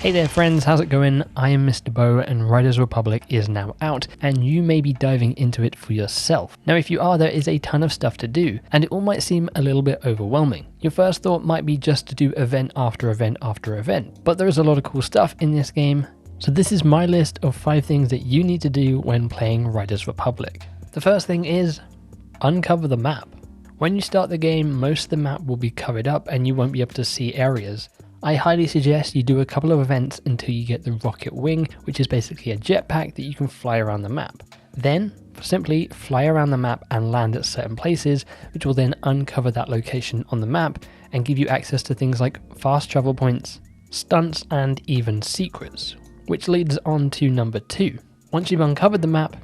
Hey there friends, how's it going? I am MisterBo and Riders Republic is now out and you may be diving into it for yourself. Now if you are, there is a ton of stuff to do and it all might seem a little bit overwhelming. Your first thought might be just to do event after event after event, but there is a lot of cool stuff in this game. So this is my list of 5 things that you need to do when playing Riders Republic. The first thing is uncover the map. When you start the game, most of the map will be covered up and you won't be able to see areas. I highly suggest you do a couple of events until you get the rocket wing, which is basically a jetpack that you can fly around the map. Then simply fly around the map and land at certain places, which will then uncover that location on the map and give you access to things like fast travel points, stunts, and even secrets. Which leads on to number 2. Once you've uncovered the map,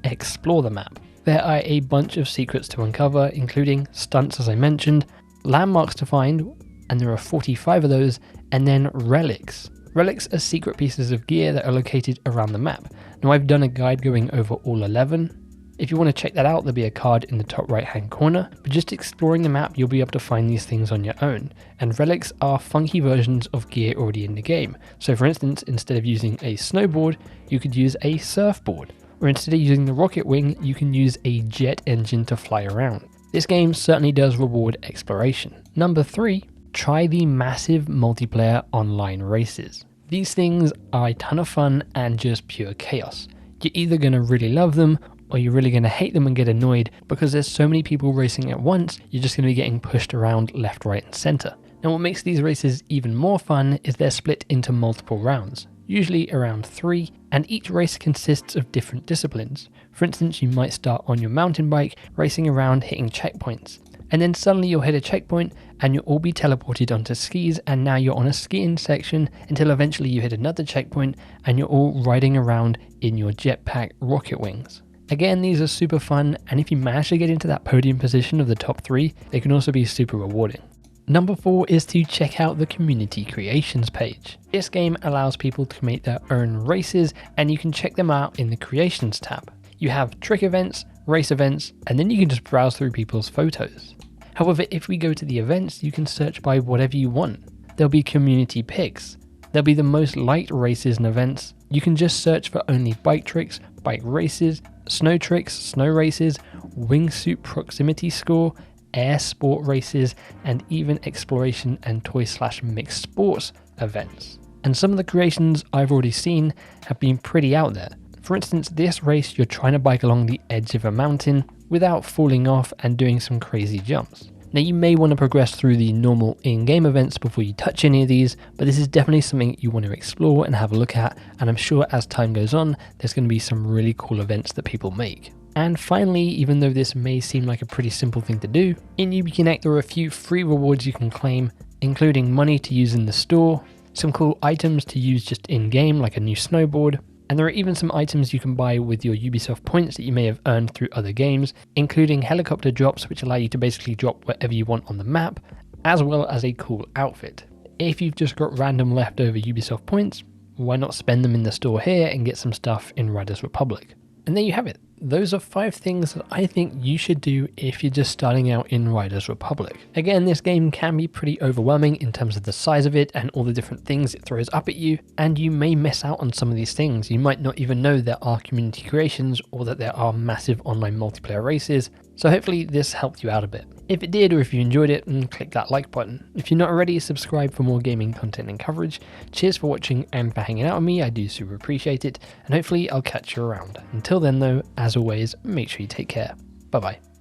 explore the map. There are a bunch of secrets to uncover, including stunts as I mentioned, landmarks to find, and there are 45 of those, and then relics. Relics are secret pieces of gear that are located around the map. Now I've done a guide going over all 11. If you want to check that out, there'll be a card in the top right hand corner, but just exploring the map you'll be able to find these things on your own. And relics are funky versions of gear already in the game. So for instance, instead of using a snowboard, you could use a surfboard. Or instead of using the rocket wing, you can use a jet engine to fly around. This game certainly does reward exploration. Number 3. Try the massive multiplayer online races. These things are a ton of fun and just pure chaos. You're either going to really love them or you're really going to hate them and get annoyed because there's so many people racing at once, you're just going to be getting pushed around left, right and center. Now what makes these races even more fun is they're split into multiple rounds, usually around 3, and each race consists of different disciplines. For instance, you might start on your mountain bike racing around hitting checkpoints. And then suddenly you'll hit a checkpoint and you'll all be teleported onto skis, and now you're on a skiing section until eventually you hit another checkpoint and you're all riding around in your jetpack rocket wings. Again, these are super fun, and if you manage to get into that podium position of the top 3, they can also be super rewarding. Number 4 is to check out the community creations page. This game allows people to make their own races and you can check them out in the creations tab. You have trick events, race events, and then you can just browse through people's photos. However, if we go to the events, you can search by whatever you want. There'll be community picks. There'll be the most liked races and events. You can just search for only bike tricks, bike races, snow tricks, snow races, wingsuit proximity score, air sport races, and even exploration and toy/mixed sports events. And some of the creations I've already seen have been pretty out there. For instance, this race you're trying to bike along the edge of a mountain without falling off and doing some crazy jumps. Now you may want to progress through the normal in-game events before you touch any of these, but this is definitely something you want to explore and have a look at, and I'm sure as time goes on, there's going to be some really cool events that people make. And finally, even though this may seem like a pretty simple thing to do, in Newbie Connect there are a few free rewards you can claim, including money to use in the store, some cool items to use just in-game like a new snowboard, and there are even some items you can buy with your Ubisoft points that you may have earned through other games, including helicopter drops which allow you to basically drop wherever you want on the map, as well as a cool outfit. If you've just got random leftover Ubisoft points, why not spend them in the store here and get some stuff in Riders Republic? And there you have it. Those are 5 things that I think you should do if you're just starting out in Riders Republic. Again, this game can be pretty overwhelming in terms of the size of it and all the different things it throws up at you, and you may miss out on some of these things. You might not even know there are community creations or that there are massive online multiplayer races, so hopefully this helped you out a bit. If it did, or if you enjoyed it, click that like button. If you're not already, subscribe for more gaming content and coverage. Cheers for watching and for hanging out with me, I do super appreciate it, and hopefully I'll catch you around. Until then though, as always, make sure you take care. Bye bye.